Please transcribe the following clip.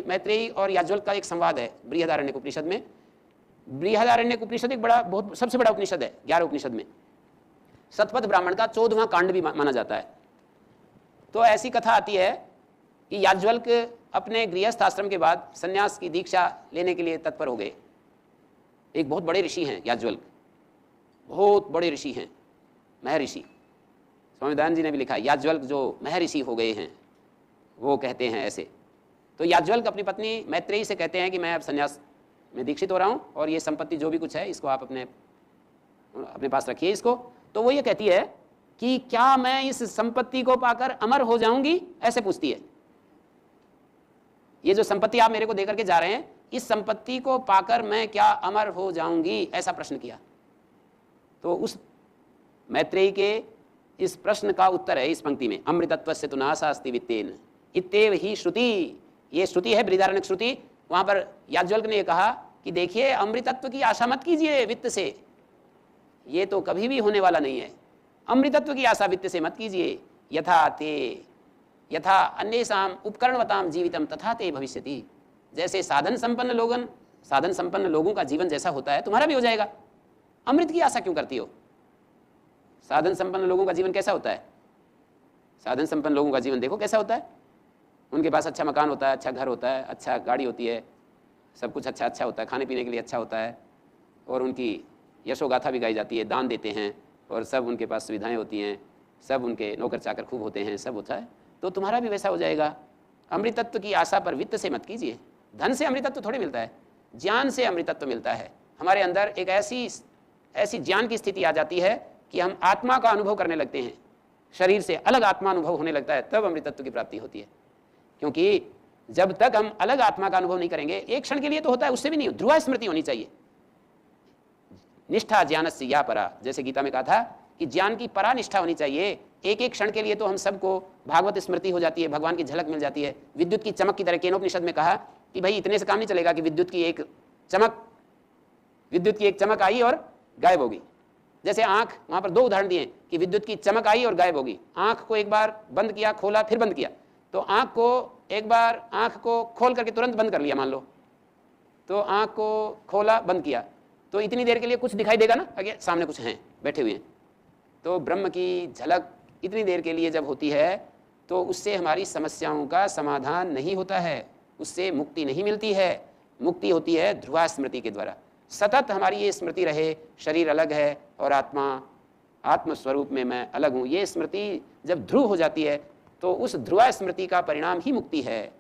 मैत्रेयी और याज्ञवल्क्य का एक संवाद है बृहदारण्यक उपनिषद में। बृहदारण्यक उपनिषद एक बड़ा बहुत सबसे बड़ा उपनिषद है 11 उपनिषद में। शतपथ ब्राह्मण का 14वां कांड भी माना जाता है। तो ऐसी कथा आती है कि याज्ञवल्क्य अपने गृहस्थ आश्रम के बाद संन्यास की दीक्षा लेने के लिए तत्पर हो गए। एक बहुत बड़े ऋषि हैं याज्ञवल्क्य, बहुत बड़े ऋषि हैं, महर्षि। स्वामी दयानंद जी ने भी लिखा है याज्ञवल्क्य जो महर्षि हो गए हैं, वो कहते हैं ऐसे। तो याज्ञवल्क्य अपनी पत्नी मैत्रेयी से कहते हैं कि मैं अब संन्यास में दीक्षित हो रहा हूँ और ये संपत्ति जो भी कुछ है इसको आप अपने पास रखिए इसको। तो वो ये कहती है कि क्या मैं इस संपत्ति को पाकर अमर हो जाऊंगी, ऐसे पूछती है। ये जो संपत्ति आप मेरे को देकर के जा रहे हैं, इस संपत्ति को पाकर मैं क्या अमर हो जाऊंगी, ऐसा प्रश्न किया। तो उस मैत्रेयी के इस प्रश्न का उत्तर है इस पंक्ति में, अमृतत्वस्य तु नाशास्ति वित्तेन इत्येव ही श्रुति। ये श्रुति है बृहदारण्यक श्रुति। वहां पर याज्ञवल्क्य ने कहा कि देखिए अमृतत्व की आशा मत कीजिए वित्त से, ये तो कभी भी होने वाला नहीं है। अमृतत्व की आशा वित्त से मत कीजिए। यथा अन्येषाम उपकरणवताम जीवितम तथा ते भविष्यति। जैसे साधन संपन्न लोगों का जीवन जैसा होता है तुम्हारा भी हो जाएगा। अमृत की आशा क्यों करती हो? साधन संपन्न लोगों का जीवन कैसा होता है? साधन संपन्न लोगों का जीवन देखो कैसा होता है। उनके पास अच्छा मकान होता है, अच्छा घर होता है, अच्छा गाड़ी होती है, सब कुछ अच्छा अच्छा होता है, खाने पीने के लिए अच्छा होता है, और उनकी यशोगाथा भी गाई जाती है, दान देते हैं, और सब उनके पास सुविधाएं होती हैं, सब उनके नौकर चाकर खूब होते हैं, सब होता है। तो तुम्हारा भी वैसा हो जाएगा। अमृतत्व की आशा पर वित्त से मत कीजिए। धन से अमृतत्व थोड़ी मिलता है, ज्ञान से अमृतत्व मिलता है। हमारे अंदर एक ऐसी ज्ञान की स्थिति आ जाती है कि हम आत्मा का अनुभव करने लगते हैं, शरीर से अलग आत्मा अनुभव होने लगता है, तब अमृतत्व की प्राप्ति होती है। क्योंकि जब तक हम अलग आत्मा का अनुभव नहीं करेंगे, एक क्षण के लिए तो होता है, उससे भी नहीं, ध्रुव स्मृति होनी चाहिए। निष्ठा ज्ञानस्य या परा, जैसे गीता में कहा था कि ज्ञान की परा निष्ठा होनी चाहिए। एक एक क्षण के लिए तो हम सबको भागवत स्मृति हो जाती है, भगवान की झलक मिल जाती है, विद्युत की चमक की तरह। केनोपनिषद में कहा कि भाई इतने से काम नहीं चलेगा कि विद्युत की एक चमक आई और गायब होगी। जैसे आंख, वहां पर 2 उदाहरण दिए कि विद्युत की चमक आई और गायब होगी। आंख को एक बार बंद किया, खोला, फिर बंद किया, तो आंख को एक बार आंख को खोल करके तुरंत बंद कर लिया मान लो, तो आंख को खोला, बंद किया, तो इतनी देर के लिए कुछ दिखाई देगा ना, आगे सामने कुछ हैं बैठे हुए हैं। तो ब्रह्म की झलक इतनी देर के लिए जब होती है तो उससे हमारी समस्याओं का समाधान नहीं होता है, उससे मुक्ति नहीं मिलती है। मुक्ति होती है ध्रुवा स्मृति के द्वारा। सतत हमारी ये स्मृति रहे, शरीर अलग है और आत्मस्वरूप में मैं अलग हूँ। ये स्मृति जब ध्रुव हो जाती है तो उस ध्रुवा स्मृति का परिणाम ही मुक्ति है।